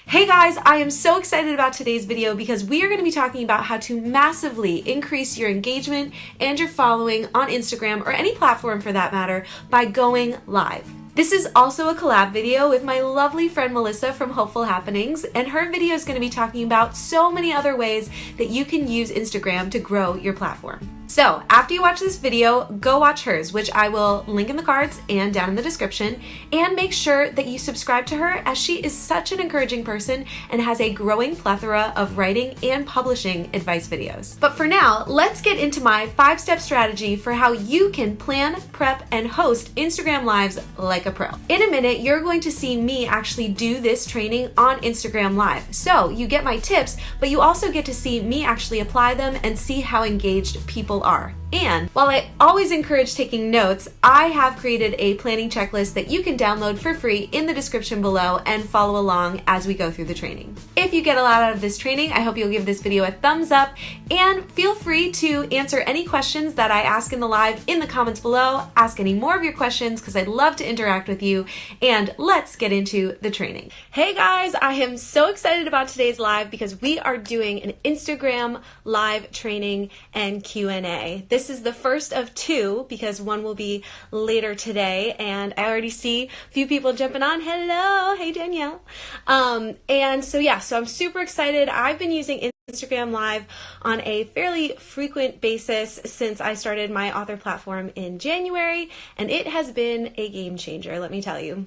Hey guys, I am so excited about today's video because we are going to be talking about how to massively increase your engagement and your following on Instagram or any platform for that matter by going live. This is also a collab video with my lovely friend Melissa from Hopeful Happenings, and her video is going to be talking about so many other ways that you can use Instagram to grow your platform. So after you watch this video, go watch hers, which I will link in the cards and down in the description, and make sure that you subscribe to her as she is such an encouraging person and has a growing plethora of writing and publishing advice videos. But for now, let's get into my 5-step strategy for how you can plan, prep, and host Instagram Lives like a pro. In a minute, you're going to see me actually do this training on Instagram Live. So you get my tips, but you also get to see me actually apply them and see how engaged people are. And while I always encourage taking notes, I have created a planning checklist that you can download for free in the description below and follow along as we go through the training. If you get a lot out of this training, I hope you'll give this video a thumbs up and feel free to answer any questions that I ask in the live in the comments below. Ask any more of your questions because I'd love to interact with you, and let's get into the training. Hey guys, I am so excited about today's live because we are doing an Instagram live training and Q&A. This is the first of two because one will be later today, and I already see a few people jumping on. Hello, hey Danielle. And so I'm super excited. I've been using Instagram Live on a fairly frequent basis since I started my author platform in January, and it has been a game changer, let me tell you.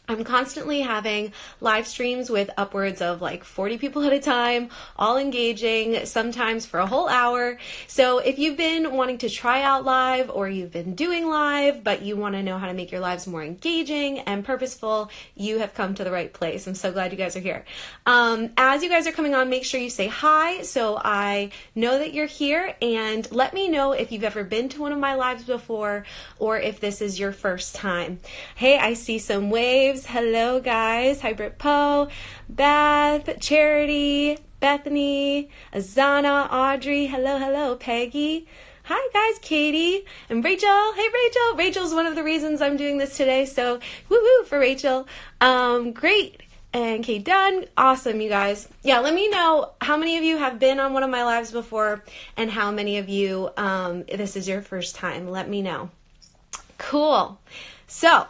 I'm constantly having live streams with upwards of like 40 people at a time, all engaging, sometimes for a whole hour. So if you've been wanting to try out live, or you've been doing live, but you want to know how to make your lives more engaging and purposeful, you have come to the right place. I'm so glad you guys are here. As you guys are coming on, make sure you say hi so I know that you're here, and let me know if you've ever been to one of my lives before or if this is your first time. Hey, I see some waves. Hello guys. Hi Britt Poe, Beth, Charity, Bethany, Azana, Audrey. Hello, Peggy. Hi guys, Katie and Rachel. Hey Rachel. Rachel's one of the reasons I'm doing this today, so woo for Rachel. Great. And Kate Dunn. Awesome, you guys. Yeah, let me know how many of you have been on one of my lives before and how many of you this is your first time. Let me know. Cool. So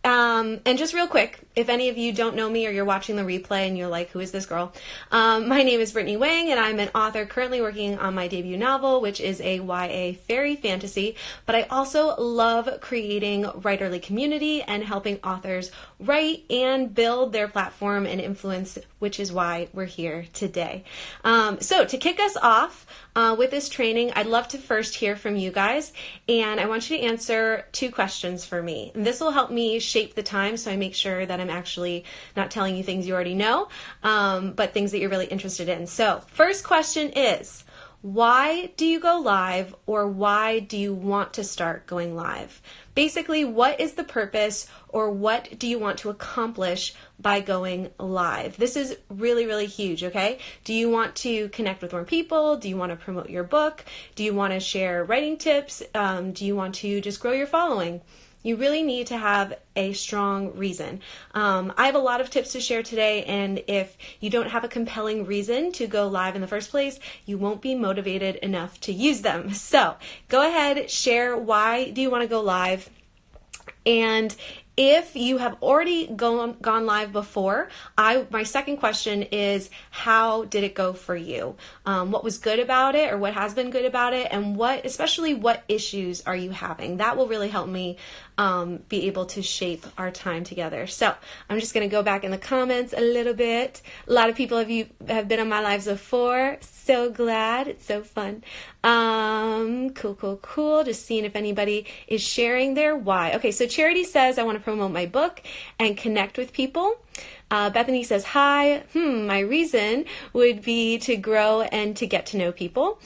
and just real quick, if any of you don't know me or you're watching the replay and you're like, who is this girl? My name is Brittany Wang, and I'm an author currently working on my debut novel, which is a YA fairy fantasy, but I also love creating writerly community and helping authors write and build their platform and influence, which is why we're here today. So to kick us off with this training, I'd love to first hear from you guys, and I want you to answer 2 questions for me. And this will help me shape the time so I make sure that I'm actually not telling you things you already know, but things that you're really interested in. So first question is, why do you go live, or why do you want to start going live? Basically, what is the purpose, or what do you want to accomplish by going live? This is really, really huge, okay? Do you want to connect with more people? Do you want to promote your book? Do you want to share writing tips? Do you want to just grow your following? You really need to have a strong reason. I have a lot of tips to share today, and if you don't have a compelling reason to go live in the first place, you won't be motivated enough to use them. So go ahead, share why do you want to go live. And if you have already gone live before, my second question is, how did it go for you? What was good about it, or what has been good about it, and especially what issues are you having? That will really help me be able to shape our time together. So I'm just going to go back in the comments a little bit. A lot of people have been on my lives before. So glad. It's so fun. Cool. Just seeing if anybody is sharing their why. Okay, so Charity says, I want to promote my book and connect with people. Bethany says, hi. My reason would be to grow and to get to know people.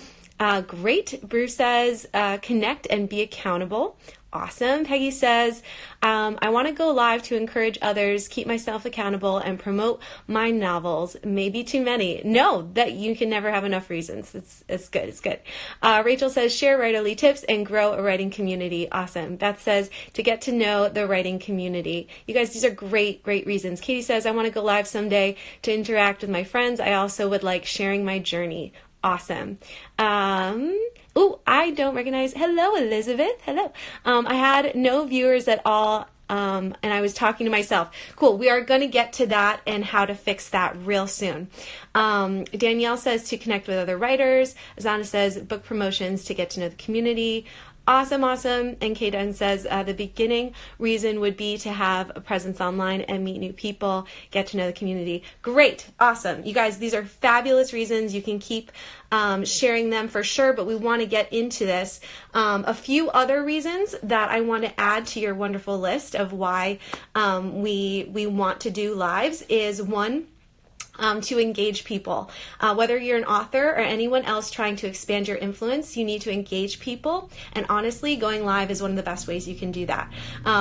Great. Bruce says, connect and be accountable. Awesome. Peggy says, I want to go live to encourage others, keep myself accountable, and promote my novels. Maybe too many. No, that you can never have enough reasons. It's good. It's good. Rachel says, share writerly tips and grow a writing community. Awesome. Beth says, to get to know the writing community. You guys, these are great reasons. Katie says, I want to go live someday to interact with my friends. I also would like sharing my journey. Awesome. Oh, I don't recognize. Hello, Elizabeth. Hello. I had no viewers at all, and I was talking to myself. Cool. We are going to get to that and how to fix that real soon. Danielle says to connect with other writers. Azana says book promotions to get to know the community. Awesome. And Kay Dunn says the beginning reason would be to have a presence online and meet new people, get to know the community. Great. Awesome. You guys, these are fabulous reasons. You can keep sharing them for sure, but we want to get into this. A few other reasons that I want to add to your wonderful list of why we want to do lives is one, to engage people. Whether you're an author or anyone else trying to expand your influence, you need to engage people. And honestly, going live is one of the best ways you can do that.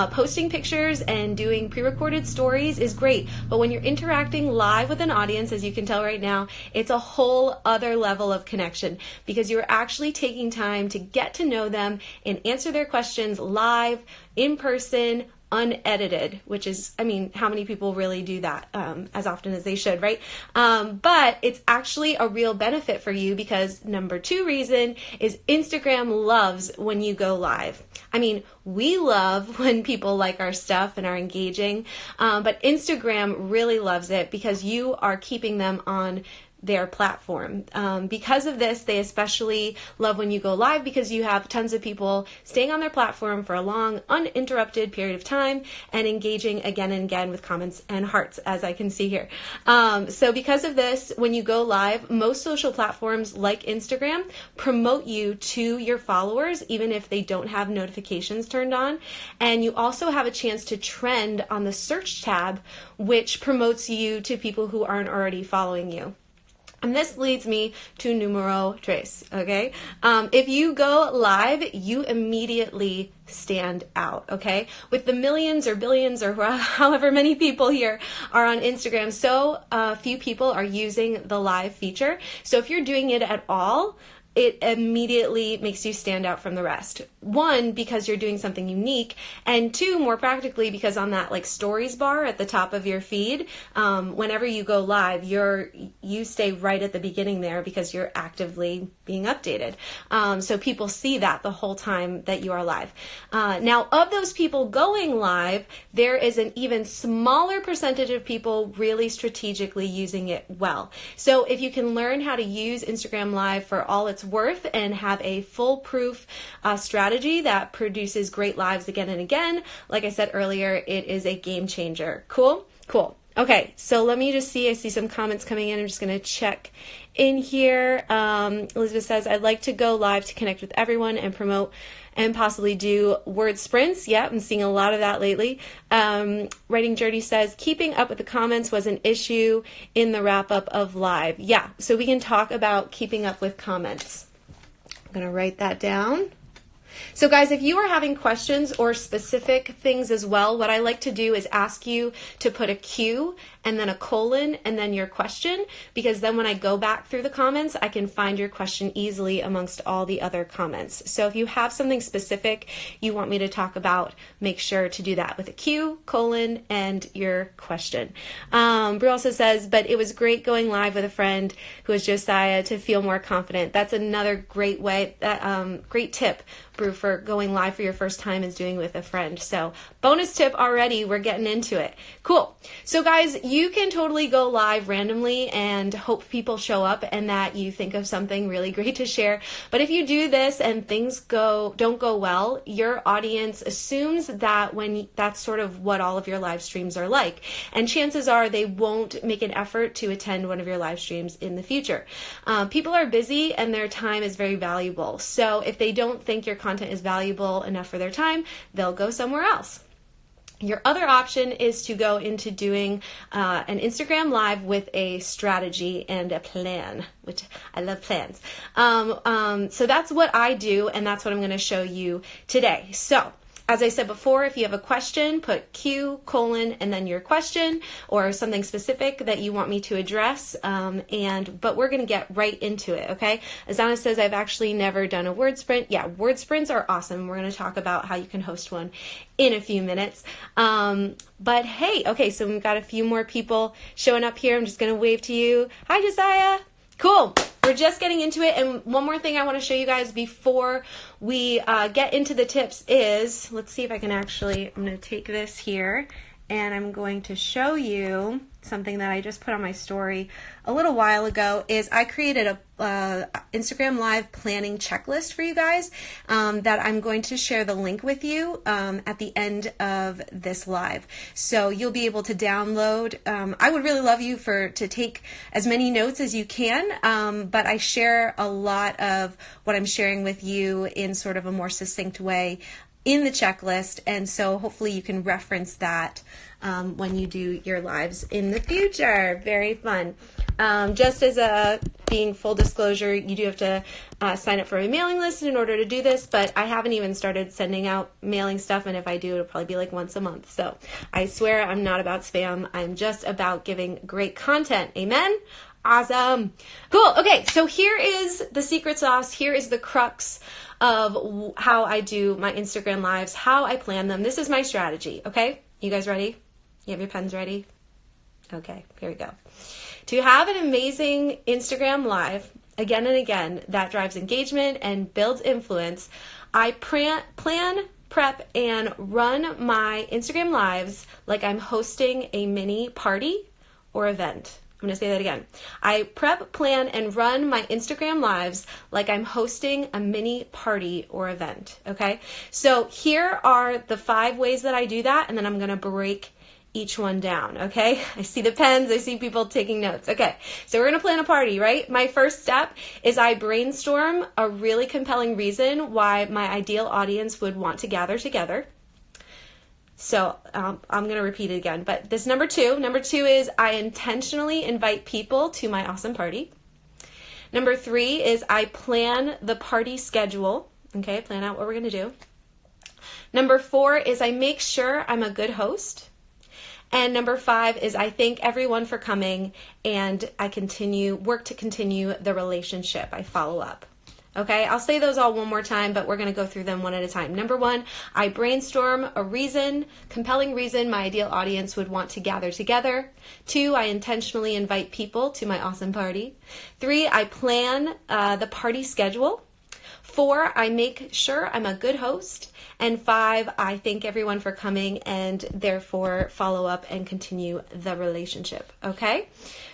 Posting pictures and doing pre-recorded stories is great, but when you're interacting live with an audience, as you can tell right now, it's a whole other level of connection because you're actually taking time to get to know them and answer their questions live, in person, unedited, which is, I mean, how many people really do that as often as they should, right? But it's actually a real benefit for you because number two reason is Instagram loves when you go live. I mean, we love when people like our stuff and are engaging, but Instagram really loves it because you are keeping them on their platform. Because of this, they especially love when you go live because you have tons of people staying on their platform for a long, uninterrupted period of time and engaging again and again with comments and hearts, as I can see here. So because of this, when you go live, most social platforms like Instagram promote you to your followers, even if they don't have notifications turned on. And you also have a chance to trend on the search tab, which promotes you to people who aren't already following you. And this leads me to numero tres, okay? If you go live, you immediately stand out, okay? With the millions or billions or however many people here are on Instagram, so few people are using the live feature. So if you're doing it at all, it immediately makes you stand out from the rest. One, because you're doing something unique, and two, more practically, because on that like stories bar at the top of your feed, whenever you go live, you stay right at the beginning there because you're actively being updated. So people see that the whole time that you are live. Now, of those people going live, there is an even smaller percentage of people really strategically using it well. So if you can learn how to use Instagram Live for all its worth and have a foolproof strategy that produces great lives again and again, like I said earlier, it is a game changer. Cool? Okay, so let me just see. I see some comments coming in. I'm just going to check in here. Elizabeth says, I'd like to go live to connect with everyone and promote and possibly do word sprints. Yeah, I'm seeing a lot of that lately. Writing Journey says, keeping up with the comments was an issue in the wrap up of live. Yeah, so we can talk about keeping up with comments. I'm going to write that down. So guys, if you are having questions or specific things as well, what I like to do is ask you to put a Q and then a colon and then your question, because then when I go back through the comments, I can find your question easily amongst all the other comments. So if you have something specific you want me to talk about, make sure to do that with a Q, colon, and your question. Bru also says, but it was great going live with a friend who is Josiah to feel more confident. That's another great way, great tip, Brew, for going live for your first time is doing with a friend. So bonus tip already, we're getting into it. Cool. So guys, you can totally go live randomly and hope people show up and that you think of something really great to share. But if you do this and things don't go well, your audience assumes that that's sort of what all of your live streams are like. And chances are they won't make an effort to attend one of your live streams in the future. People are busy and their time is very valuable. So if they don't think your content is valuable enough for their time, they'll go somewhere else. Your other option is to go into doing an Instagram live with a strategy and a plan, which I love plans. So that's what I do, and that's what I'm going to show you today. So as I said before, if you have a question, put Q, colon, and then your question or something specific that you want me to address. But we're going to get right into it, okay? Azana says, I've actually never done a word sprint. Yeah, word sprints are awesome. We're going to talk about how you can host one in a few minutes. But hey, okay, so we've got a few more people showing up here. I'm just going to wave to you. Hi, Josiah. Cool. We're just getting into it. And one more thing I want to show you guys before we get into the tips is, let's see if I can actually, I'm going to take this here and I'm going to show you something that I just put on my story a little while ago. Is I created a Instagram live planning checklist for you guys that I'm going to share the link with you at the end of this live. So you'll be able to download. I would really love you to take as many notes as you can, but I share a lot of what I'm sharing with you in sort of a more succinct way in the checklist, and so hopefully you can reference that when you do your lives in the future. Very fun. Just as a being full disclosure, you do have to sign up for a mailing list in order to do this, but I haven't even started sending out mailing stuff, and if I do, it'll probably be like once a month. So I swear I'm not about spam. I'm just about giving great content. Amen? Awesome. Cool. Okay, so here is the secret sauce. Here is the crux of how I do my Instagram lives, how I plan them. This is my strategy, okay? You guys ready? You have your pens ready? Okay, here we go. To have an amazing Instagram live, again and again, that drives engagement and builds influence, I plan, prep, and run my Instagram lives like I'm hosting a mini party or event. I'm going to say that again. I prep, plan, and run my Instagram lives like I'm hosting a mini party or event, okay? So here are the 5 ways that I do that, and then I'm going to break each one down, okay? I see the pens, I see people taking notes. Okay, so we're going to plan a party, right? My first step is I brainstorm a really compelling reason why my ideal audience would want to gather together. So I'm going to repeat it again, but this number two is I intentionally invite people to my awesome party. Number 3 is I plan the party schedule. Okay, plan out what we're going to do. Number 4 is I make sure I'm a good host. And number 5 is I thank everyone for coming and I work to continue the relationship. I follow up. Okay, I'll say those all one more time, but we're going to go through them one at a time. Number 1, I brainstorm a compelling reason my ideal audience would want to gather together. 2, I intentionally invite people to my awesome party. 3, I plan the party schedule. 4, I make sure I'm a good host. And 5, I thank everyone for coming and therefore follow up and continue the relationship. Okay,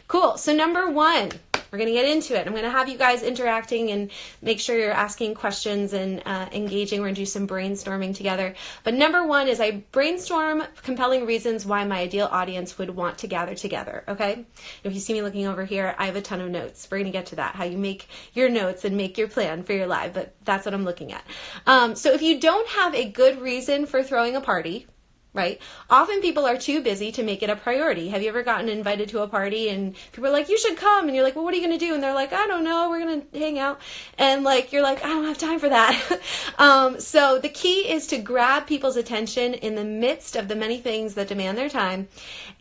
cool. So number 1, we're going to get into it. I'm going to have you guys interacting and make sure you're asking questions and engaging. We're going to do some brainstorming together. But number 1 is I brainstorm compelling reasons why my ideal audience would want to gather together, okay? If you see me looking over here, I have a ton of notes. We're going to get to that, how you make your notes and make your plan for your live, but that's what I'm looking at. So if you don't have a good reason for throwing a party, right? Often people are too busy to make it a priority. Have you ever gotten invited to a party and people are like, you should come. And you're like, well, what are you going to do? And they're like, I don't know. We're going to hang out. And like, you're like, I don't have time for that. So the key is to grab people's attention in the midst of the many things that demand their time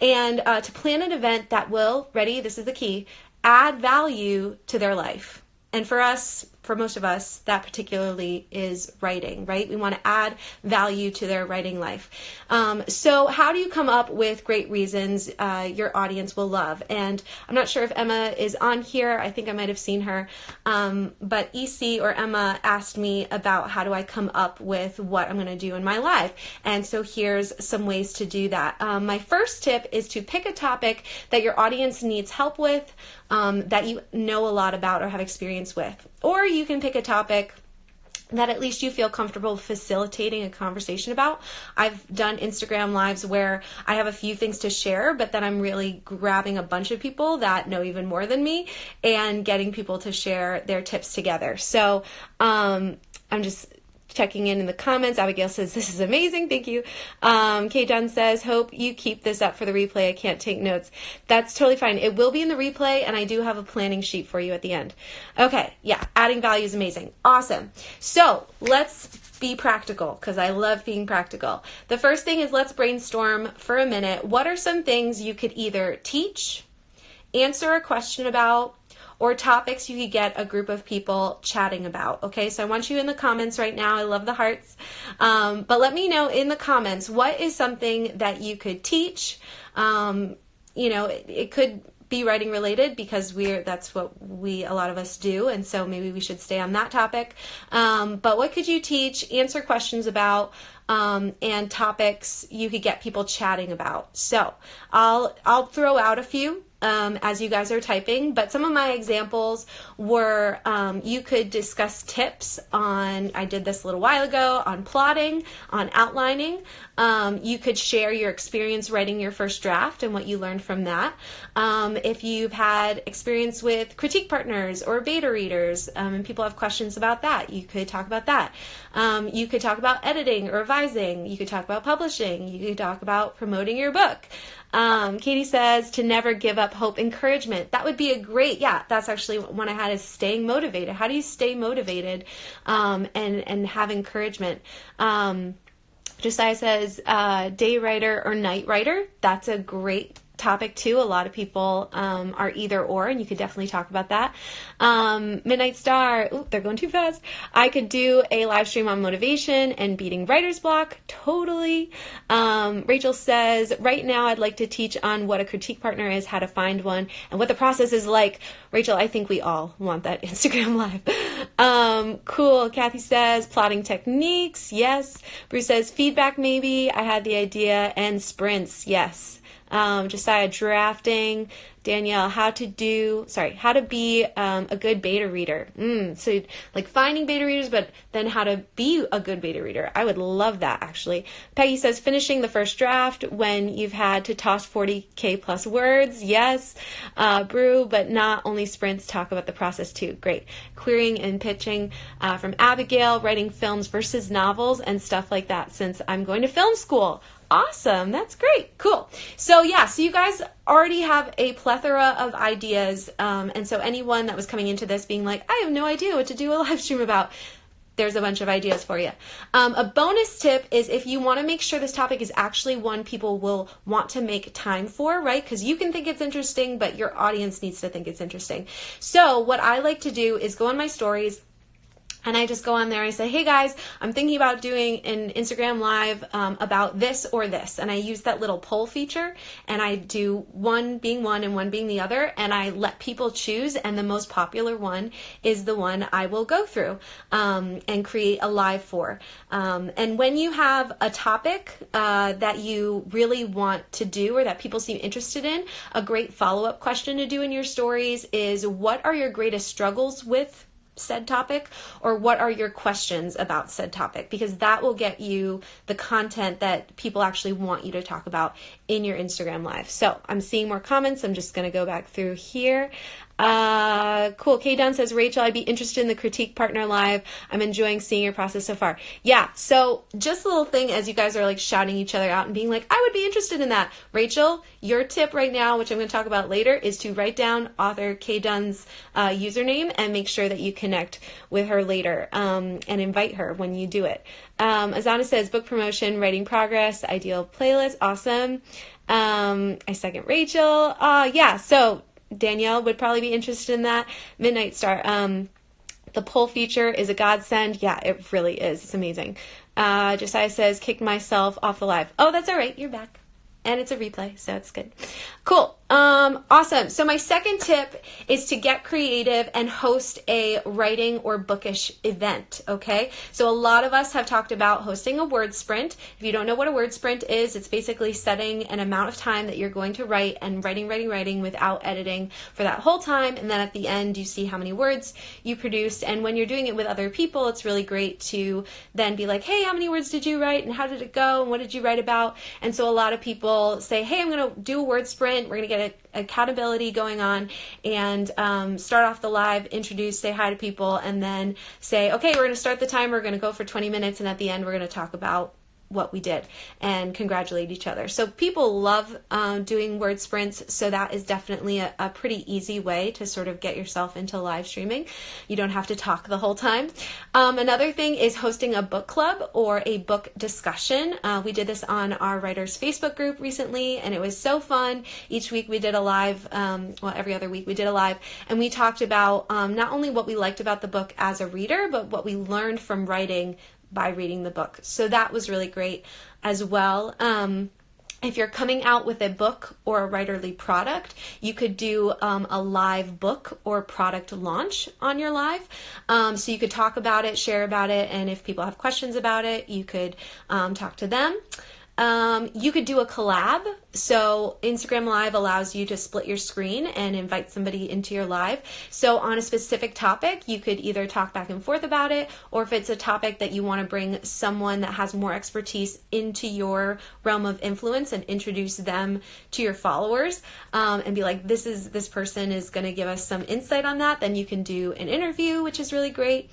and to plan an event that will, ready, this is the key, add value to their life. And for most of us, that particularly is writing, right? We want to add value to their writing life. So how do you come up with great reasons your audience will love? And I'm not sure if Emma is on here. I think I might have seen her. But EC or Emma asked me about how do I come up with what I'm going to do in my live. And so here's some ways to do that. My first tip is to pick a topic that your audience needs help with, that you know a lot about or have experience with. Or you can pick a topic that at least you feel comfortable facilitating a conversation about. I've done Instagram lives where I have a few things to share, but then I'm really grabbing a bunch of people that know even more than me and getting people to share their tips together. So I'm just checking in the comments. Abigail says, this is amazing. Thank you. Kay Dunn says, hope you keep this up for the replay. I can't take notes. That's totally fine. It will be in the replay, and I do have a planning sheet for you at the end. Okay. Yeah. Adding value is amazing. Awesome. So let's be practical, because I love being practical. The first thing is, let's brainstorm for a minute. What are some things you could either teach, answer a question about, or topics you could get a group of people chatting about? Okay, so I want you in the comments right now. I love the hearts. But let me know in the comments, what is something that you could teach? It could be writing related, because that's what a lot of us do, and so maybe we should stay on that topic. But what could you teach, answer questions about, and topics you could get people chatting about? So I'll throw out a few as you guys are typing, but some of my examples were, you could discuss tips on, I did this a little while ago, on plotting, on outlining. You could share your experience writing your first draft and what you learned from that. If you've had experience with critique partners or beta readers, and people have questions about that, you could talk about that. You could talk about editing or revising. You could talk about publishing. You could talk about promoting your book. Katie says, to never give up hope, encouragement. That would be a great, that's actually one I had, is staying motivated. How do you stay motivated and have encouragement? Josiah says, day writer or night writer. That's a great topic too. A lot of people are either or, and you could definitely talk about that. Midnight Star, they're going too fast. I could do a live stream on motivation and beating writer's block. Totally. Rachel says, right now I'd like to teach on what a critique partner is, how to find one, and what the process is like. Rachel, I think we all want that Instagram live. Cool. Kathy says, plotting techniques. Yes. Bruce says, feedback maybe. I had the idea. And sprints. Yes. Josiah, drafting. Danielle, how to be a good beta reader. So like finding beta readers, but then how to be a good beta reader. I would love that, actually. Peggy says, finishing the first draft when you've had to toss 40K plus words. Yes. Brew, but not only sprints, talk about the process too. Great. Querying and pitching from Abigail, writing films versus novels and stuff like that, since I'm going to film school. Awesome. That's great. Cool. So you guys already have a plethora of ideas. And so anyone that was coming into this being like, I have no idea what to do a live stream about, there's a bunch of ideas for you. A bonus tip is, if you want to make sure this topic is actually one people will want to make time for, right? Because you can think it's interesting, but your audience needs to think it's interesting. So what I like to do is go on my stories, and I just go on there and I say, hey guys, I'm thinking about doing an Instagram live about this or this. And I use that little poll feature, and I do one being one and one being the other. And I let people choose. And the most popular one is the one I will go through and create a live for. And when you have a topic that you really want to do, or that people seem interested in, a great follow-up question to do in your stories is, what are your greatest struggles with said topic, or what are your questions about said topic? Because that will get you the content that people actually want you to talk about in your Instagram live. So I'm seeing more comments. I'm just going to go back through here. Cool. Kay Dunn says, Rachel, I'd be interested in the critique partner live. I'm enjoying seeing your process so far. Yeah. So just a little thing, as you guys are like shouting each other out and being like, I would be interested in that. Rachel, your tip right now, which I'm going to talk about later, is to write down author Kay Dunn's username and make sure that you connect with her later and invite her when you do it. Azana says, book promotion, writing progress, ideal playlist. Awesome. I second Rachel. So Danielle would probably be interested in that. Midnight Star. The poll feature is a godsend. Yeah, it really is. It's amazing. Josiah says, kicked myself off the live. Oh, that's all right. You're back. And it's a replay, so it's good. Cool. Awesome. So my second tip is to get creative and host a writing or bookish event, okay? So a lot of us have talked about hosting a word sprint. If you don't know what a word sprint is, it's basically setting an amount of time that you're going to write and writing without editing for that whole time. And then at the end, you see how many words you produced. And when you're doing it with other people, it's really great to then be like, hey, how many words did you write? And how did it go? And what did you write about? And so a lot of people say, hey, I'm going to do a word sprint. We're going to get get accountability going on, and start off the live, introduce, say hi to people, and then say, okay, we're going to start the timer, we're going to go for 20 minutes, and at the end we're going to talk about what we did and congratulate each other. So people love doing word sprints, so that is definitely a pretty easy way to sort of get yourself into live streaming. You don't have to talk the whole time. Another thing is hosting a book club or a book discussion. We did this on our writers Facebook group recently, and it was so fun. Each week we did a live, every other week we did a live, and we talked about not only what we liked about the book as a reader, but what we learned from writing by reading the book. So that was really great as well. If you're coming out with a book or a writerly product, you could do a live book or product launch on your live. So you could talk about it, share about it, and if people have questions about it, you could talk to them. You could do a collab. So Instagram Live allows you to split your screen and invite somebody into your live. So on a specific topic, you could either talk back and forth about it, or if it's a topic that you want to bring someone that has more expertise into your realm of influence and introduce them to your followers, and be like, this person is going to give us some insight on that, then you can do an interview, which is really great.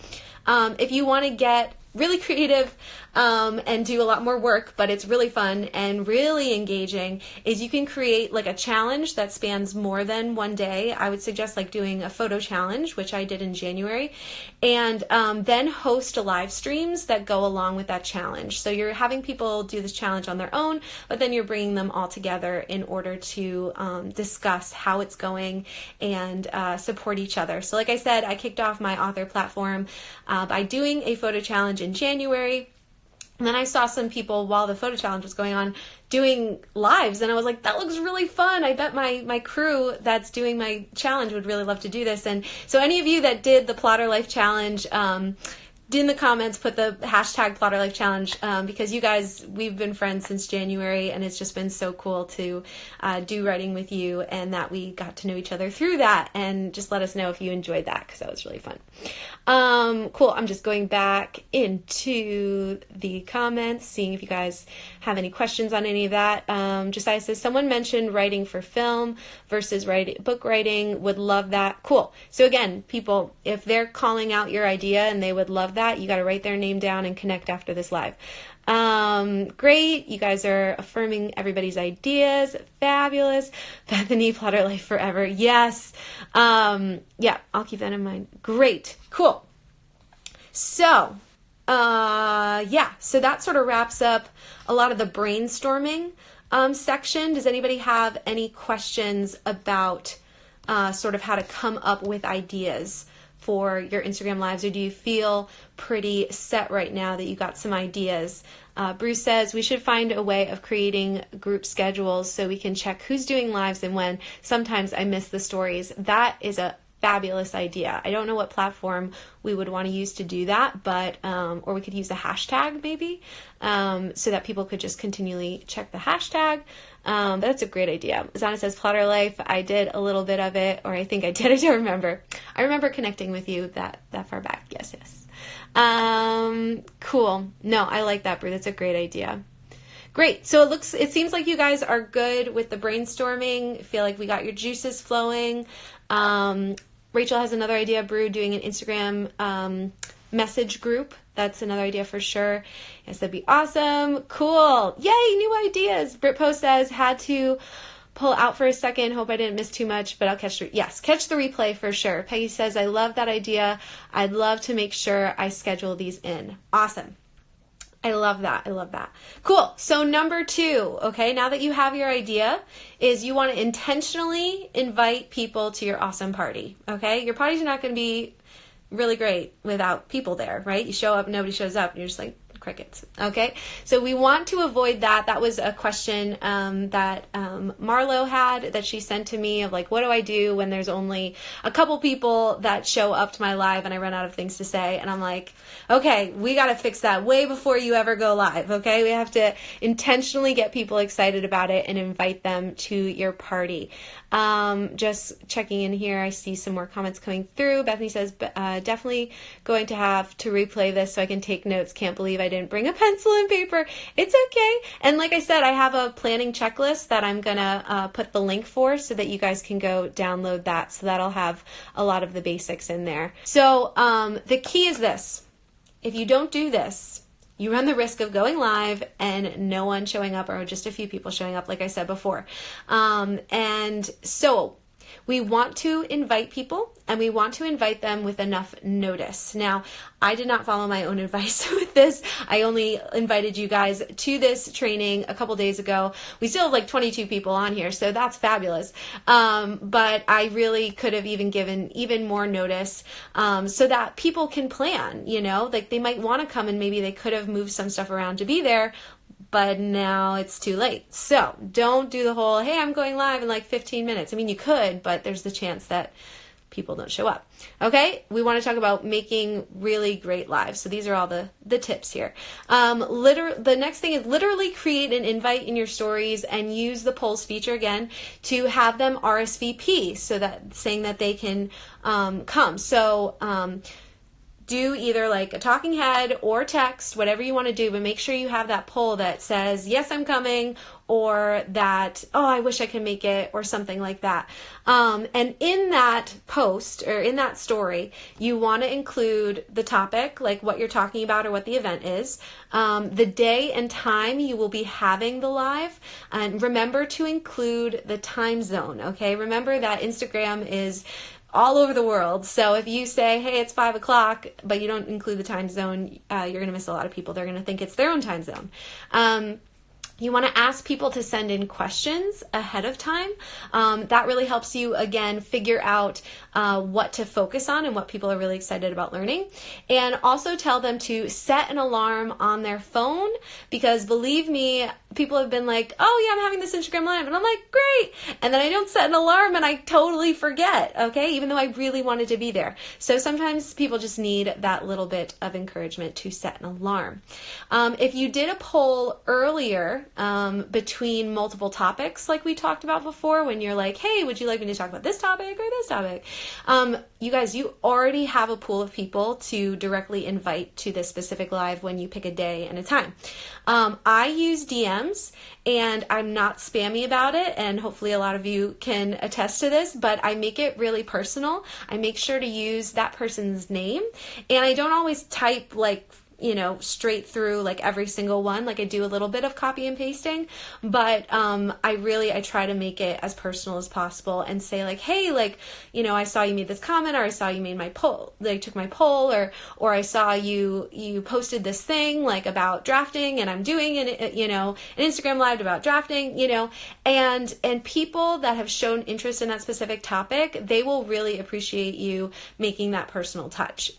If you want to get really creative and do a lot more work, but it's really fun and really engaging, is you can create like a challenge that spans more than one day. I would suggest like doing a photo challenge, which I did in January, and then host live streams that go along with that challenge. So you're having people do this challenge on their own, but then you're bringing them all together in order to discuss how it's going and support each other. So like I said, I kicked off my author platform by doing a photo challenge in January. And then I saw some people while the photo challenge was going on doing lives, and I was like, that looks really fun. I bet my crew that's doing my challenge would really love to do this. And so any of you that did the Plotter Life Challenge, in the comments, put the hashtag Plotter Life Challenge, because you guys, we've been friends since January, and it's just been so cool to do writing with you, and that we got to know each other through that. And just let us know if you enjoyed that, because that was really fun. Cool. I'm just going back into the comments, seeing if you guys have any questions on any of that. Josiah says, someone mentioned writing for film versus book writing. Would love that. Cool. So again, people, if they're calling out your idea and they would love that, you got to write their name down and connect after this live. Great. You guys are affirming everybody's ideas. Fabulous. Bethany, Plotter Life Forever. Yes. Yeah, I'll keep that in mind. Great. Cool. So, yeah, so that sort of wraps up a lot of the brainstorming section. Does anybody have any questions about sort of how to come up with ideas for your Instagram lives, or do you feel pretty set right now that you got some ideas? Bruce says we should find a way of creating group schedules so we can check who's doing lives and when. Sometimes I miss the stories. That is a fabulous idea. I don't know what platform we would want to use to do that, but or we could use a hashtag maybe, so that people could just continually check the hashtag. But that's a great idea. Zana says, Plotter Life, I did a little bit of it, or I think I did. I don't remember. I remember connecting with you that far back. Yes. Cool. No, I like that, Bru. That's a great idea. Great. So it seems like you guys are good with the brainstorming. I feel like we got your juices flowing. Rachel has another idea, Bru, doing an Instagram message group. That's another idea for sure. Yes, that'd be awesome. Cool. Yay, new ideas. Britpo says, had to pull out for a second. Hope I didn't miss too much, but I'll catch the replay for sure. Peggy says, I love that idea. I'd love to make sure I schedule these in. Awesome. I love that. Cool. So number 2, okay, now that you have your idea, is you want to intentionally invite people to your awesome party, okay? Your party's not going to be really great without people there, right? You show up, nobody shows up, and you're just like, crickets. Okay, so we want to avoid that. That was a question that Marlo had, that she sent to me, of like, what do I do when there's only a couple people that show up to my live and I run out of things to say? And I'm like, okay, we got to fix that way before you ever go live. Okay, we have to intentionally get people excited about it and invite them to your party. Just checking in here, I see some more comments coming through. Bethany says, definitely going to have to replay this so I can take notes. Can't believe I didn't bring a pencil and paper. It's okay. And like I said, I have a planning checklist that I'm gonna put the link for so that you guys can go download that. So that'll have a lot of the basics in there. So the key is this. If you don't do this, you run the risk of going live and no one showing up, or just a few people showing up, like I said before. And so we want to invite people, and we want to invite them with enough notice. Now, I did not follow my own advice with this. I only invited you guys to this training a couple days ago. We still have like 22 people on here, so that's fabulous. But I really could have even given even more notice so that people can plan, you know, like they might want to come and maybe they could have moved some stuff around to be there, but now it's too late. So don't do the whole, hey, I'm going live in like 15 minutes. I mean, you could, but there's the chance that people don't show up. Okay, we want to talk about making really great lives. So these are all the tips here. The next thing is literally create an invite in your stories and use the polls feature again to have them RSVP, so that saying that they can come. So do either like a talking head or text, whatever you want to do, but make sure you have that poll that says, yes, I'm coming, or that, oh, I wish I could make it, or something like that. And in that post or in that story, you want to include the topic, like what you're talking about or what the event is, the day and time you will be having the live, and remember to include the time zone, okay? Remember that Instagram is all over the world. So if you say, hey, it's 5 o'clock, but you don't include the time zone, you're going to miss a lot of people. They're going to think it's their own time zone. You want to ask people to send in questions ahead of time. That really helps you, again, figure out what to focus on and what people are really excited about learning. And also tell them to set an alarm on their phone, because believe me, people have been like, oh yeah, I'm having this Instagram live, and I'm like, great. And then I don't set an alarm and I totally forget, okay, even though I really wanted to be there. So sometimes people just need that little bit of encouragement to set an alarm. If you did a poll earlier, between multiple topics, like we talked about before, when you're like, hey, would you like me to talk about this topic or this topic? You guys, you already have a pool of people to directly invite to this specific live when you pick a day and a time. I use DMs, and I'm not spammy about it, and hopefully a lot of you can attest to this, but I make it really personal. I make sure to use that person's name, and I don't always type like, you know, straight through like every single one. Like I do a little bit of copy and pasting, but I try to make it as personal as possible and say like, hey, like, you know, I saw you made this comment, or I saw you made my poll, like took my poll, or I saw you posted this thing like about drafting, and I'm doing an Instagram live about drafting, you know, and people that have shown interest in that specific topic, they will really appreciate you making that personal touch.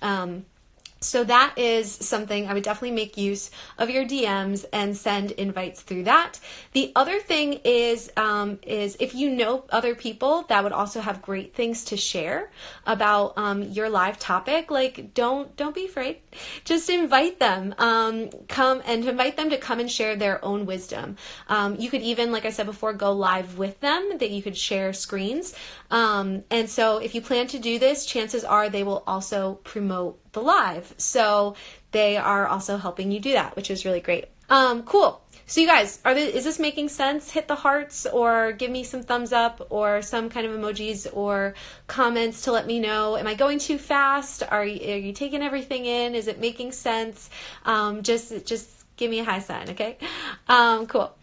So that is something I would definitely make use of your DMs and send invites through that. The other thing is if you know other people that would also have great things to share about your live topic, like don't be afraid. Just invite them. Invite them to come and share their own wisdom. You could even, like I said before, go live with them, that you could share screens. And so if you plan to do this, chances are they will also promote the live. So they are also helping you do that, which is really great. Cool. So you guys, is this making sense? Hit the hearts, or give me some thumbs up, or some kind of emojis or comments to let me know. Am I going too fast? Are you taking everything in? Is it making sense? Just give me a high sign, okay? Cool.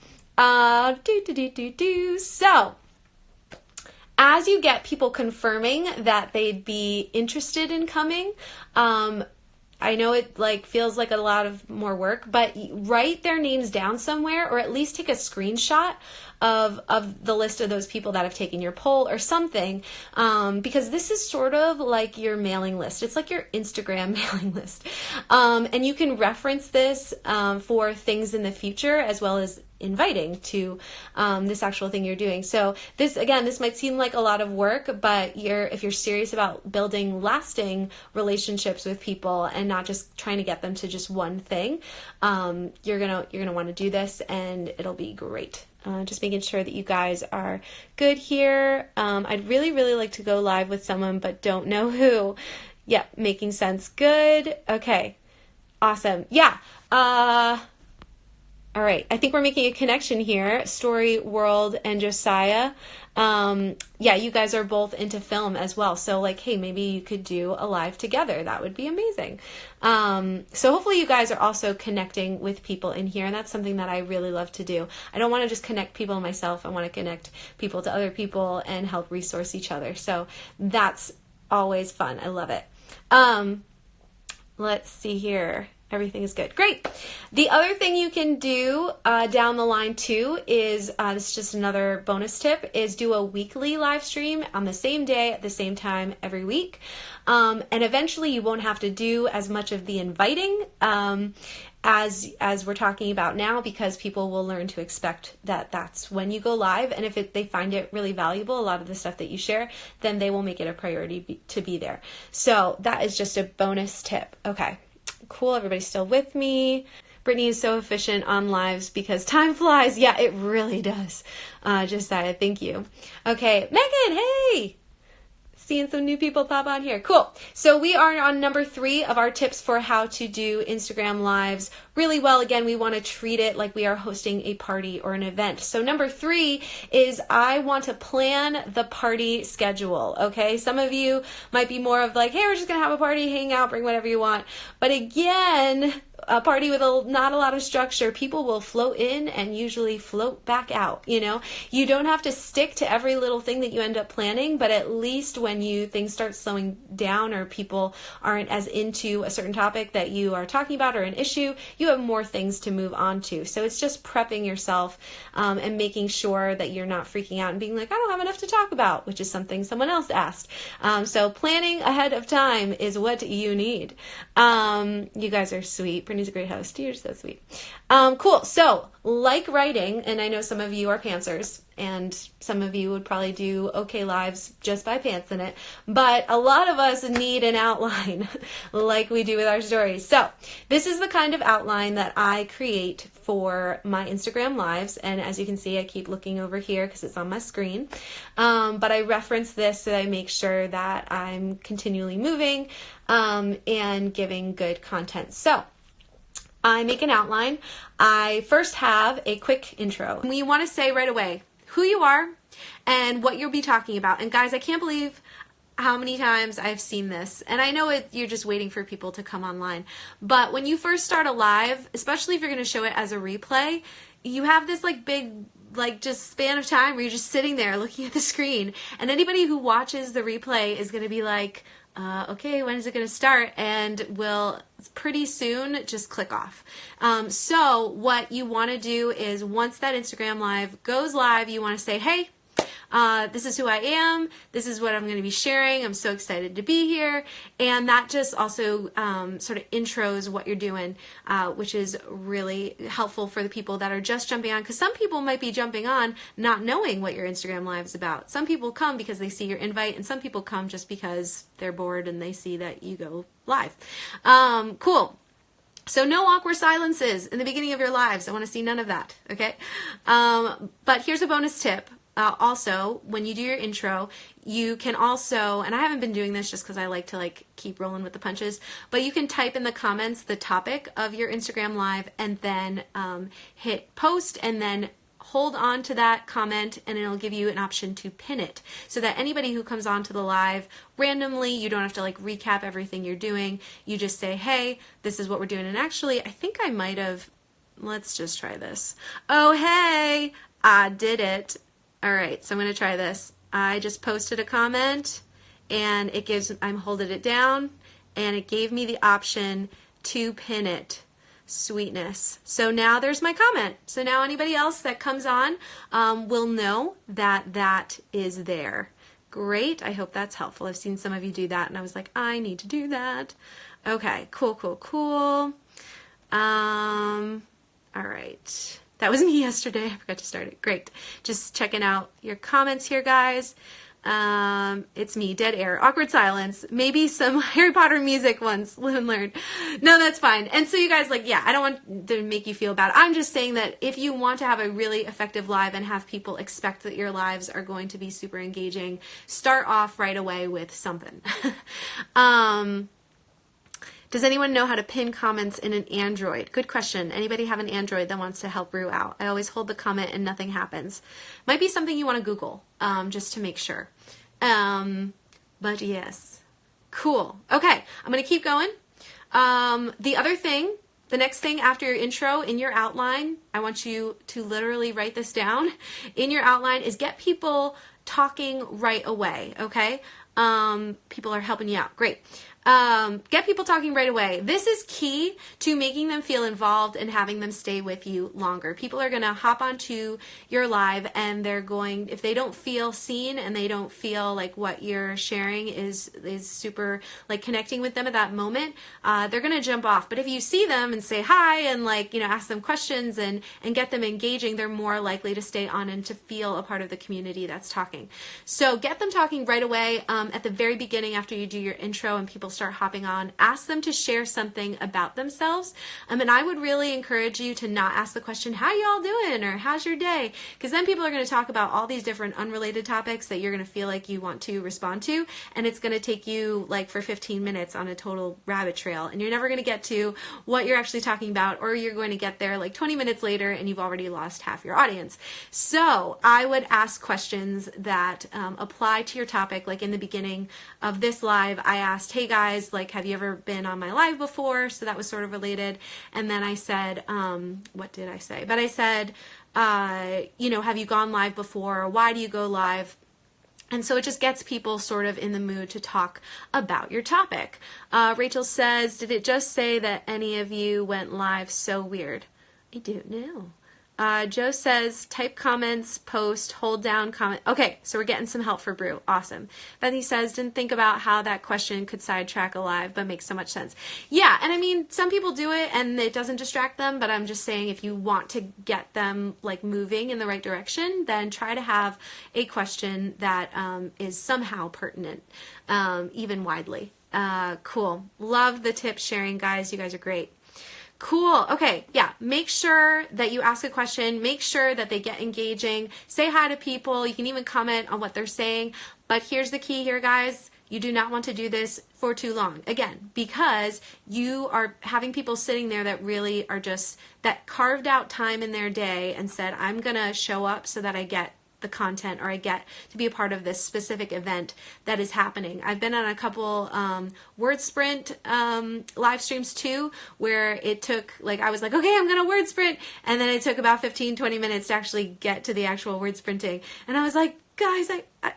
So as you get people confirming that they'd be interested in coming, I know it like feels like a lot of more work, but write their names down somewhere, or at least take a screenshot of the list of those people that have taken your poll or something, because this is sort of like your mailing list. It's like your Instagram mailing list. And you can reference this for things in the future, as well as inviting to this actual thing you're doing. So this might seem like a lot of work, but if you're serious about building lasting relationships with people and not just trying to get them to just one thing, you're gonna want to do this, and it'll be great. Just making sure that you guys are good here. I'd really, really like to go live with someone, but don't know who. Yep, making sense. Good. Okay. Awesome. Yeah. All right, I think we're making a connection here. Story, World, and Josiah. Yeah, you guys are both into film as well. So like, hey, maybe you could do a live together. That would be amazing. So hopefully you guys are also connecting with people in here. And that's something that I really love to do. I don't want to just connect people to myself. I want to connect people to other people and help resource each other. So that's always fun. I love it. Let's see here. Everything is good. Great. The other thing you can do down the line too is, this is just another bonus tip, is do a weekly live stream on the same day at the same time every week. And eventually you won't have to do as much of the inviting as we're talking about now, because people will learn to expect that that's when you go live. And if they find it really valuable, a lot of the stuff that you share, then they will make it a priority to be there. So that is just a bonus tip. Okay. Cool. Everybody's still with me. Brittany is so efficient on lives because time flies. Yeah, it really does. Josiah, thank you. Okay, Megan, hey! Seeing some new people pop on here. Cool. So we are on number 3 of our tips for how to do Instagram lives really well. Again, we want to treat it like we are hosting a party or an event. So number 3 is I want to plan the party schedule. Okay. Some of you might be more of like, hey, we're just going to have a party, hang out, bring whatever you want. But again, a party with not a lot of structure, people will float in and usually float back out. You know, you don't have to stick to every little thing that you end up planning, but at least when things start slowing down or people aren't as into a certain topic that you are talking about or an issue, you have more things to move on to. So it's just prepping yourself and making sure that you're not freaking out and being like, I don't have enough to talk about, which is something someone else asked. So planning ahead of time is what you need. You guys are sweet. Brittany's a great host. You're so sweet. Cool. So like writing, and I know some of you are pantsers and some of you would probably do okay lives just by pantsing it, but a lot of us need an outline like we do with our stories. So this is the kind of outline that I create for my Instagram lives. And as you can see, I keep looking over here because it's on my screen. But I reference this so that I make sure that I'm continually moving and giving good content. So I make an outline. I first have a quick intro. We want to say right away who you are and what you'll be talking about. And guys, I can't believe how many times I've seen this. And I know you're just waiting for people to come online. But when you first start a live, especially if you're going to show it as a replay, you have this like big just span of time where you're just sitting there looking at the screen. And anybody who watches the replay is going to be like, okay, when is it going to start? And will pretty soon just click off. So what you want to do is once that Instagram live goes live, you want to say, hey, this is who I am. This is what I'm going to be sharing. I'm so excited to be here. And that just also sort of intros what you're doing, which is really helpful for the people that are just jumping on. Because some people might be jumping on not knowing what your Instagram live is about. Some people come because they see your invite, and some people come just because they're bored and they see that you go live. Cool. So no awkward silences in the beginning of your lives. I want to see none of that. Okay. But here's a bonus tip. Also, when you do your intro, you can also, and I haven't been doing this just because I like to keep rolling with the punches, but you can type in the comments the topic of your Instagram live and then hit post and then hold on to that comment, and it'll give you an option to pin it so that anybody who comes onto the live randomly, you don't have to recap everything you're doing. You just say, hey, this is what we're doing. And actually, I think I might have, let's just try this. Oh, hey, I did it. All right, so I'm going to try this. I just posted a comment and I'm holding it down and it gave me the option to pin it. Sweetness. So now there's my comment. So now anybody else that comes on will know that that is there. Great. I hope that's helpful. I've seen some of you do that and I was like, I need to do that. Okay, cool, cool, cool. All right. That was me yesterday. I forgot to start it. Great. Just checking out your comments here, guys. It's me, dead air, awkward silence, maybe some Harry Potter music once, live and learn. No, that's fine. And so you guys, yeah, I don't want to make you feel bad. I'm just saying that if you want to have a really effective live and have people expect that your lives are going to be super engaging, start off right away with something. Does anyone know how to pin comments in an Android? Good question. Anybody have an Android that wants to help Rue out? I always hold the comment and nothing happens. Might be something you want to Google just to make sure. But yes. Cool. Okay, I'm going to keep going. The other thing, the next thing after your intro in your outline, I want you to literally write this down in your outline, is get people talking right away, okay? People are helping you out. Great. Get people talking right away. This is key to making them feel involved and having them stay with you longer. People are going to hop onto your live and they're going, if they don't feel seen and they don't feel like what you're sharing is super like connecting with them at that moment, they're going to jump off. But if you see them and say hi and like, you know, ask them questions and get them engaging, they're more likely to stay on and to feel a part of the community that's talking. So get them talking right away. At the very beginning, after you do your intro and people start hopping on, ask them to share something about themselves. And I would really encourage you to not ask the question, how y'all doing? Or how's your day? Because then people are going to talk about all these different unrelated topics that you're going to feel like you want to respond to. And it's going to take you like for 15 minutes on a total rabbit trail. And you're never going to get to what you're actually talking about, or you're going to get there like 20 minutes later and you've already lost half your audience. So I would ask questions that apply to your topic. Like in the beginning of this live, I asked, hey guys, like, have you ever been on my live before? So that was sort of related. And then I said, what did I say? But I said, you know, have you gone live before? Why do you go live? And so it just gets people sort of in the mood to talk about your topic. Rachel says, did it just say that any of you went live? So weird. I don't know. Joe says, type comments, post, hold down comment. Okay, so we're getting some help for Brew. Awesome. Bethany says, didn't think about how that question could sidetrack a live, but makes so much sense. Yeah, and I mean, some people do it and it doesn't distract them, but I'm just saying if you want to get them like moving in the right direction, then try to have a question that is somehow pertinent, even widely. Cool. Love the tip sharing, guys. You guys are great. Cool. Okay. Yeah. Make sure that you ask a question. Make sure that they get engaging. Say hi to people. You can even comment on what they're saying. But here's the key here, guys. You do not want to do this for too long. Again, because you are having people sitting there that really are just, that carved out time in their day and said, I'm going to show up so that I get the content or I get to be a part of this specific event that is happening. I've been on a couple word sprint live streams too, where it took, like, I was like, okay, I'm gonna word sprint, and then it took about 15-20 minutes to actually get to the actual word sprinting, and I was like, guys,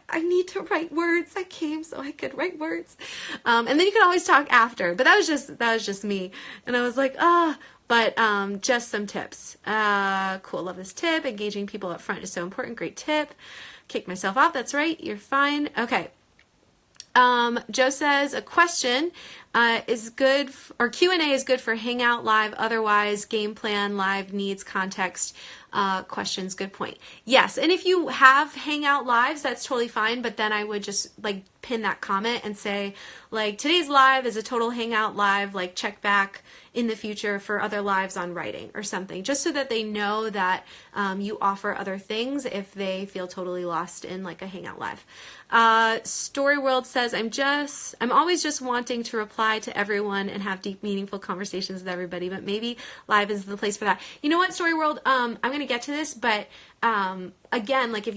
I need to write words. I came so I could write words, and then you can always talk after, but that was just me, and I was like, but just some tips. Cool, love this tip. Engaging people up front is so important. Great tip. Kick myself off. That's right. You're fine. Okay. Joe says a question is good, or Q&A is good for Hangout Live. Otherwise, game plan live needs context. Questions. Good point. Yes. And if you have Hangout Lives, that's totally fine. But then I would just like pin that comment and say, like, today's live is a total Hangout Live, like check back in the future for other lives on writing or something, just so that they know that you offer other things if they feel totally lost in like a Hangout Live. Story World says, I'm always just wanting to reply to everyone and have deep, meaningful conversations with everybody, but maybe live is the place for that. You know what, Story World, I'm going to get to this, but again, like if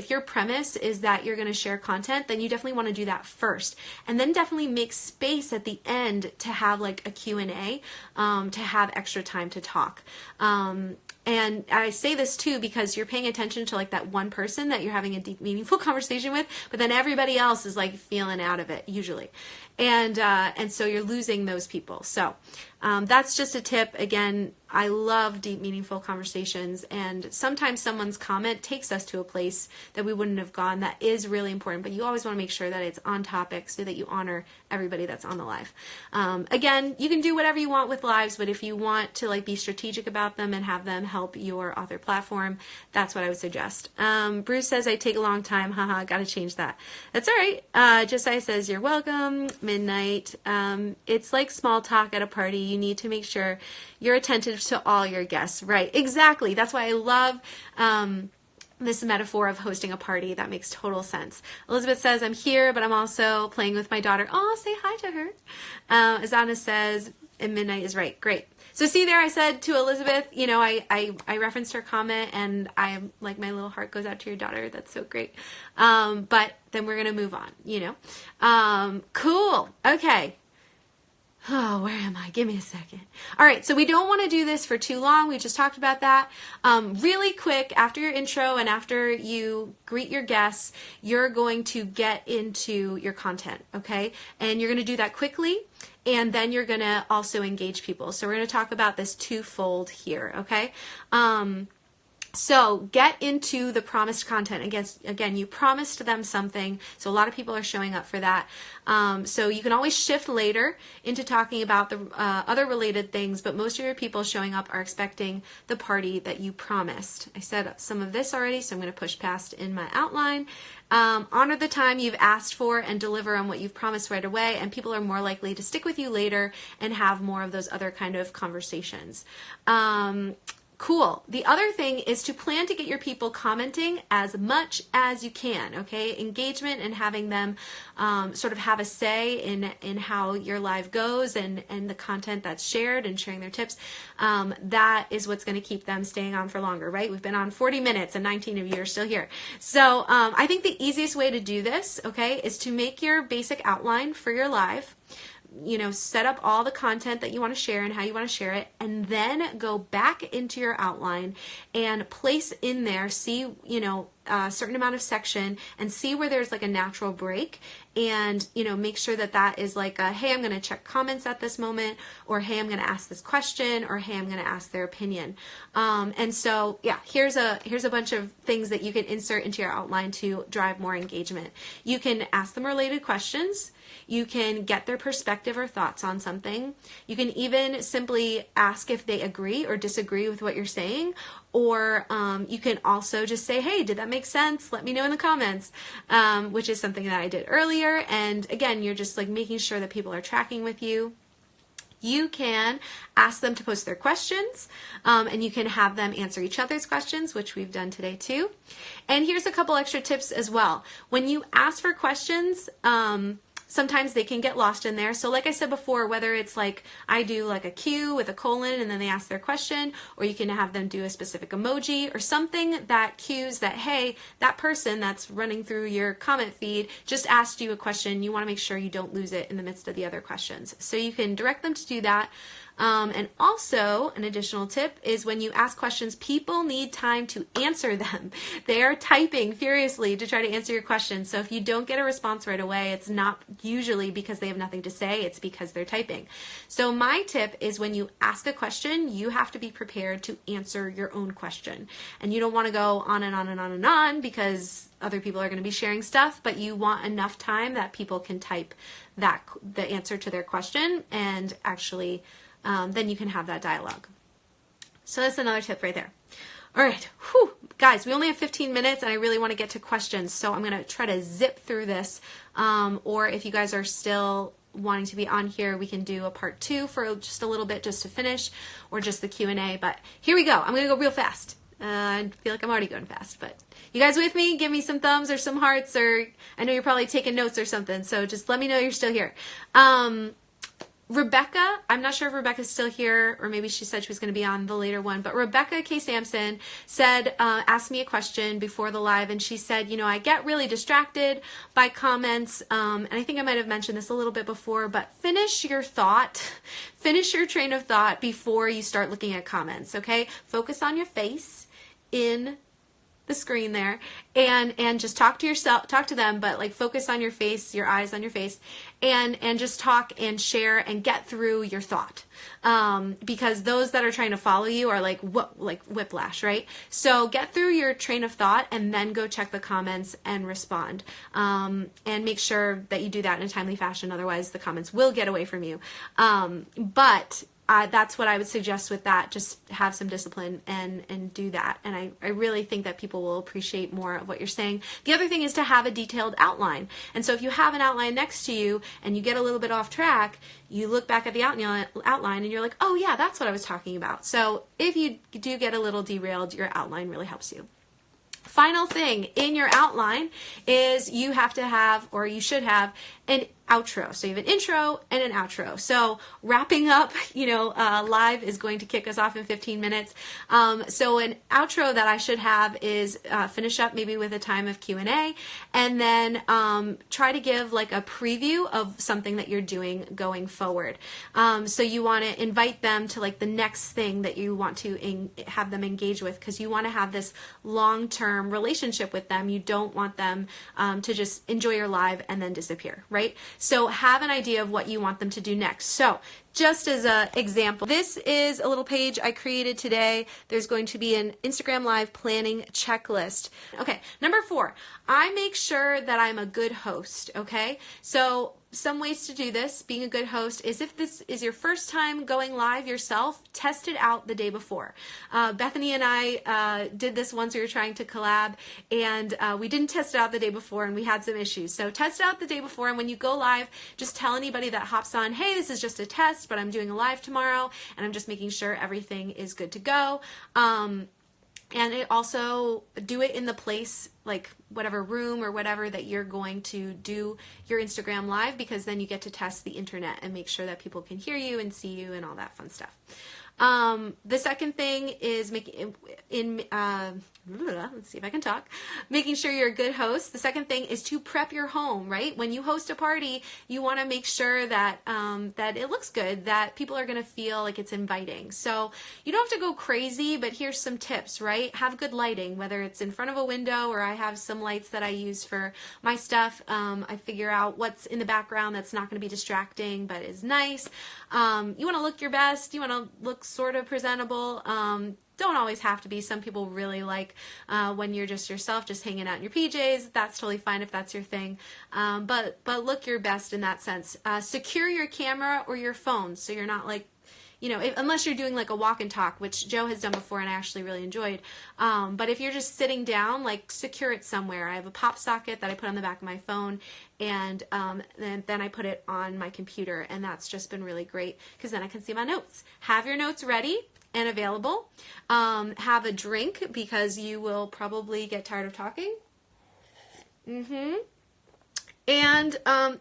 your premise is that you're going to share content, then you definitely want to do that first, and then definitely make space at the end to have like a Q&A, to have extra time to talk. And I say this too because you're paying attention to like that one person that you're having a deep, meaningful conversation with, but then everybody else is like feeling out of it usually. And so you're losing those people. So that's just a tip. Again, I love deep, meaningful conversations, and sometimes someone's comment takes us to a place that we wouldn't have gone. That is really important, but you always want to make sure that it's on topic so that you honor everybody that's on the live. Again, you can do whatever you want with lives, but if you want to like be strategic about them and have them help your author platform, that's what I would suggest. Bruce says, I take a long time. Haha, got to change that. That's all right. Josiah says, you're welcome. Midnight. It's like small talk at a party. You need to make sure you're attentive to all your guests. Right. Exactly. That's why I love this metaphor of hosting a party. That makes total sense. Elizabeth says, I'm here, but I'm also playing with my daughter. Oh, say hi to her. Azana says, and midnight is right. Great. So see there, I said to Elizabeth, you know, I referenced her comment, and I'm like, my little heart goes out to your daughter. That's so great. But then we're going to move on, you know. Cool. Okay. Oh, where am I? Give me a second. All right, so we don't want to do this for too long. We just talked about that. Really quick, after your intro and after you greet your guests, you're going to get into your content, okay? And you're going to do that quickly, and then you're going to also engage people. So we're going to talk about this twofold here, okay? So get into the promised content. Again, you promised them something, so a lot of people are showing up for that. So you can always shift later into talking about the other related things, but most of your people showing up are expecting the party that you promised. I said some of this already, so I'm going to push past in my outline. Honor the time you've asked for and deliver on what you've promised right away, and people are more likely to stick with you later and have more of those other kind of conversations. Cool. The other thing is to plan to get your people commenting as much as you can, okay? Engagement and having them sort of have a say in how your live goes and the content that's shared and sharing their tips. That is what's going to keep them staying on for longer, right? We've been on 40 minutes and 19 of you are still here. So I think the easiest way to do this, okay, is to make your basic outline for your live. You know, set up all the content that you want to share and how you want to share it, and then go back into your outline and place in there, see, you know, a certain amount of section and see where there's like a natural break, and, you know, make sure that that is like a, hey, I'm going to check comments at this moment, or hey, I'm going to ask this question, or hey, I'm going to ask their opinion. And so, yeah, here's a bunch of things that you can insert into your outline to drive more engagement. You can ask them related questions. You can get their perspective or thoughts on something. You can even simply ask if they agree or disagree with what you're saying, or you can also just say, hey, did that make sense? Let me know in the comments, which is something that I did earlier. And again, you're just like making sure that people are tracking with you. You can ask them to post their questions, and you can have them answer each other's questions, which we've done today too. And here's a couple extra tips as well. When you ask for questions, sometimes they can get lost in there. So like I said before, whether it's like I do like a Q with a colon and then they ask their question, or you can have them do a specific emoji or something that cues that, hey, that person that's running through your comment feed just asked you a question. You want to make sure you don't lose it in the midst of the other questions. So you can direct them to do that. And also, an additional tip is when you ask questions, people need time to answer them. They are typing furiously to try to answer your questions. So if you don't get a response right away, it's not usually because they have nothing to say, it's because they're typing. So my tip is when you ask a question, you have to be prepared to answer your own question. And you don't want to go on and on and on and on because other people are going to be sharing stuff, but you want enough time that people can type the answer to their question, and actually then you can have that dialogue. So that's another tip right there. All right, whew. Guys, we only have 15 minutes and I really want to get to questions, so I'm going to try to zip through this, or if you guys are still wanting to be on here, we can do a part 2 for just a little bit just to finish, or just the Q&A, but here we go. I'm going to go real fast. I feel like I'm already going fast, but you guys with me? Give me some thumbs or some hearts, or I know you're probably taking notes or something, so just let me know you're still here. Rebecca, I'm not sure if Rebecca's still here, or maybe she said she was going to be on the later one, but Rebecca K. Sampson said, asked me a question before the live, and she said, you know, I get really distracted by comments, and I think I might have mentioned this a little bit before, but finish your thought, finish your train of thought before you start looking at comments, okay? Focus on your face in the screen there, and just talk to yourself, talk to them, but like focus on your face, your eyes on your face, and just talk and share and get through your thought, because those that are trying to follow you are like whiplash, right? So get through your train of thought and then go check the comments and respond, and make sure that you do that in a timely fashion, otherwise the comments will get away from you. But that's what I would suggest with that. Just have some discipline and do that. And I really think that people will appreciate more of what you're saying. The other thing is to have a detailed outline. And so if you have an outline next to you and you get a little bit off track, you look back at the outline and you're like, oh yeah, that's what I was talking about. So if you do get a little derailed, your outline really helps you. final thing in your outline is you have to have, or you should have, an outro. So you have an intro and an outro. So wrapping up, live is going to kick us off in 15 minutes. So an outro that I should have is finish up maybe with a time of Q&A, and then try to give like a preview of something that you're doing going forward. So you want to invite them to like the next thing that you want to have them engage with, because you want to have this long-term relationship with them. You don't want them to just enjoy your live and then disappear, right? So have an idea of what you want them to do next. So just as an example, this is a little page I created today. There's going to be an Instagram Live planning checklist. Okay, number 4, I make sure that I'm a good host, okay? So some ways to do this, being a good host, is if this is your first time going live yourself, test it out the day before. Bethany and I did this once. We were trying to collab, and we didn't test it out the day before, and we had some issues. So test it out the day before, and when you go live, just tell anybody that hops on, hey, this is just a test, but I'm doing a live tomorrow, and I'm just making sure everything is good to go. And it also do it in the place, like whatever room or whatever that you're going to do your Instagram Live, because then you get to test the internet and make sure that people can hear you and see you and all that fun stuff. The second thing is let's see if I can talk. Making sure you're a good host. The second thing is to prep your home, right? When you host a party, you want to make sure that that it looks good, that people are going to feel like it's inviting. So you don't have to go crazy, but here's some tips, right? Have good lighting, whether it's in front of a window, or I have some lights that I use for my stuff. I figure out what's in the background that's not going to be distracting, but is nice. You want to look your best. You want to look sort of presentable. Don't always have to be. Some people really like when you're just yourself, just hanging out in your PJs. That's totally fine if that's your thing. But look your best in that sense. Secure your camera or your phone, so you're not like, unless you're doing like a walk and talk, which Joe has done before and I actually really enjoyed. But if you're just sitting down, like secure it somewhere. I have a pop socket that I put on the back of my phone, and then I put it on my computer, and that's just been really great, because then I can see my notes. Have your notes ready and available. Have a drink, because you will probably get tired of talking. And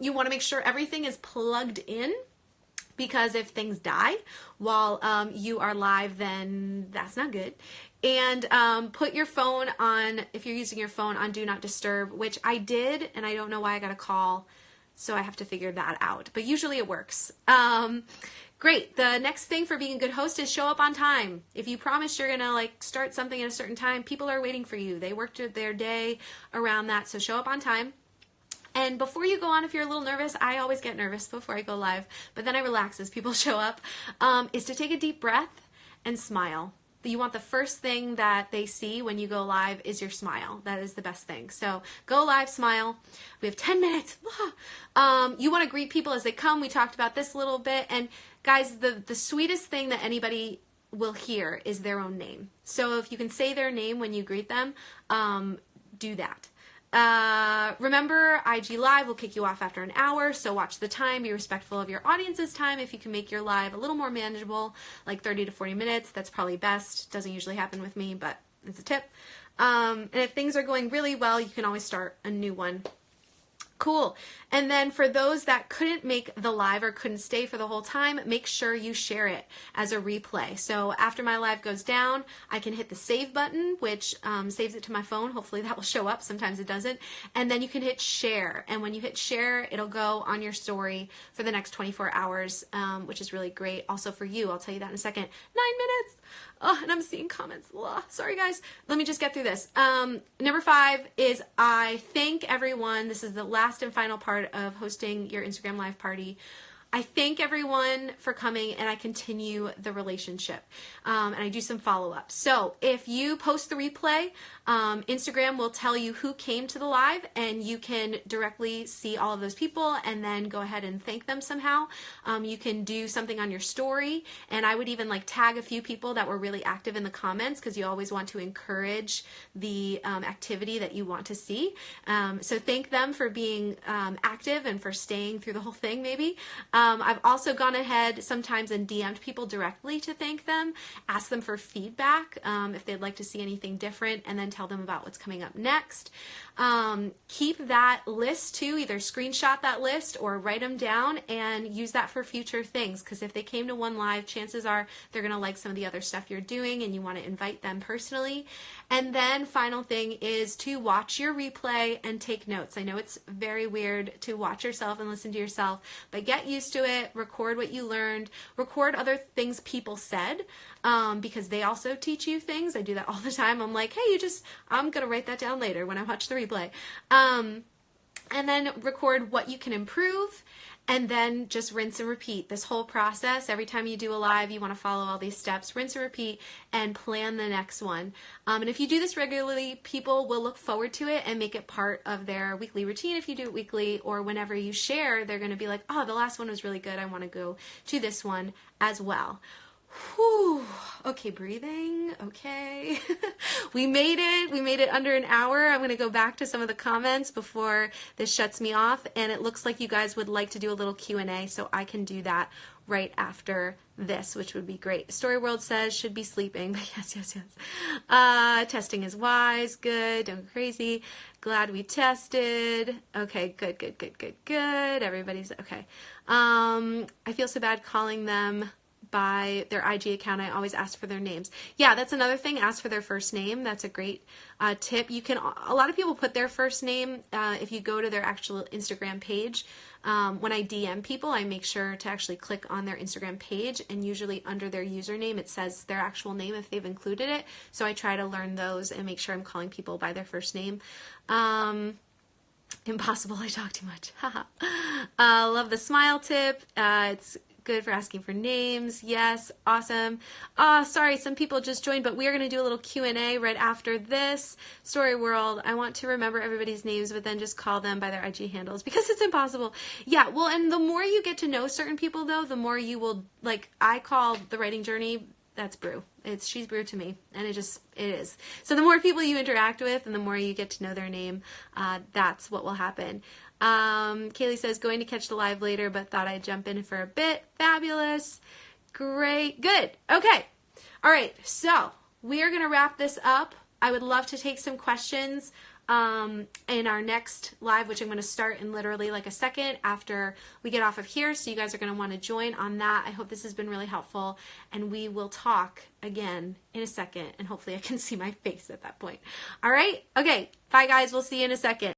you want to make sure everything is plugged in, because if things die while you are live, then that's not good. And put your phone on, if you're using your phone, on Do Not Disturb, which I did, and I don't know why I got a call, so I have to figure that out. But usually it works. Great. The next thing for being a good host is show up on time. If you promise you're going to like start something at a certain time, people are waiting for you. They worked their day around that, so show up on time. And before you go on, if you're a little nervous, I always get nervous before I go live, but then I relax as people show up, is to take a deep breath and smile. You want the first thing that they see when you go live is your smile. That is the best thing. So go live, smile. We have 10 minutes. You want to greet people as they come. We talked about this a little bit. And guys, the sweetest thing that anybody will hear is their own name. So if you can say their name when you greet them, do that. Remember, IG Live will kick you off after an hour, so watch the time. Be respectful of your audience's time. If you can make your live a little more manageable, like 30 to 40 minutes, that's probably best. Doesn't usually happen with me, but it's a tip. And if things are going really well, you can always start a new one. Cool. And then for those that couldn't make the live or couldn't stay for the whole time, make sure you share it as a replay. So after my live goes down, I can hit the save button, which saves it to my phone. Hopefully that will show up. Sometimes it doesn't. And then you can hit share. And when you hit share, it'll go on your story for the next 24 hours, which is really great. Also for you, I'll tell you that in a second. 9 minutes. Oh, and I'm seeing comments. Ugh, sorry, guys. Let me just get through this. Number 5 is I thank everyone. This is the last and final part of hosting your Instagram Live party. I thank everyone for coming, and I continue the relationship. And I do some follow-up. So if you post the replay, Instagram will tell you who came to the live, and you can directly see all of those people and then go ahead and thank them somehow. You can do something on your story, and I would even like tag a few people that were really active in the comments, because you always want to encourage the activity that you want to see. So thank them for being active and for staying through the whole thing maybe. I've also gone ahead sometimes and DM'd people directly to thank them, ask them for feedback if they'd like to see anything different, and then tell them about what's coming up next. Keep that list too, either screenshot that list or write them down and use that for future things, because if they came to one live, chances are they're going to like some of the other stuff you're doing and you want to invite them personally. And then final thing is to watch your replay and take notes. I know it's very weird to watch yourself and listen to yourself, but get used to it. Record what you learned. Record other things people said, because they also teach you things. I do that all the time. I'm like, hey, I'm going to write that down later when I watch the replay. And then record what you can improve, and then just rinse and repeat this whole process. Every time you do a live, you want to follow all these steps, rinse and repeat, and plan the next one. And if you do this regularly, people will look forward to it and make it part of their weekly routine. If you do it weekly or whenever you share, they're going to be like, oh, the last one was really good. I want to go to this one as well. Whew. Okay, breathing. Okay. We made it. We made it under an hour. I'm going to go back to some of the comments before this shuts me off. And it looks like you guys would like to do a little Q&A, so I can do that right after this, which would be great. Story World says should be sleeping, but yes. Testing is wise. Good. Don't go crazy. Glad we tested. Okay, good. Everybody's okay. I feel so bad calling them by their IG account. I always ask for their names. Yeah, that's another thing. Ask for their first name. That's a great tip. A lot of people put their first name if you go to their actual Instagram page. When I DM people, I make sure to actually click on their Instagram page, and usually under their username it says their actual name if they've included it. So I try to learn those and make sure I'm calling people by their first name. Impossible, I talk too much. Love the smile tip. It's good for asking for names. Yes, awesome. Sorry, some people just joined, but we are going to do a little Q&A right after this. Story World, I want to remember everybody's names, but then just call them by their IG handles because it's impossible. Yeah, well, and the more you get to know certain people, though, the more you will, like, I call the writing journey, that's Brew. She's Brew to me, and it is. So the more people you interact with and the more you get to know their name, that's what will happen. Kaylee says, going to catch the live later, but thought I'd jump in for a bit. Fabulous. Great. Good. Okay. All right. So we are going to wrap this up. I would love to take some questions in our next live, which I'm going to start in literally like a second after we get off of here. So you guys are going to want to join on that. I hope this has been really helpful, and we will talk again in a second, and hopefully I can see my face at that point. All right. Okay. Bye guys. We'll see you in a second.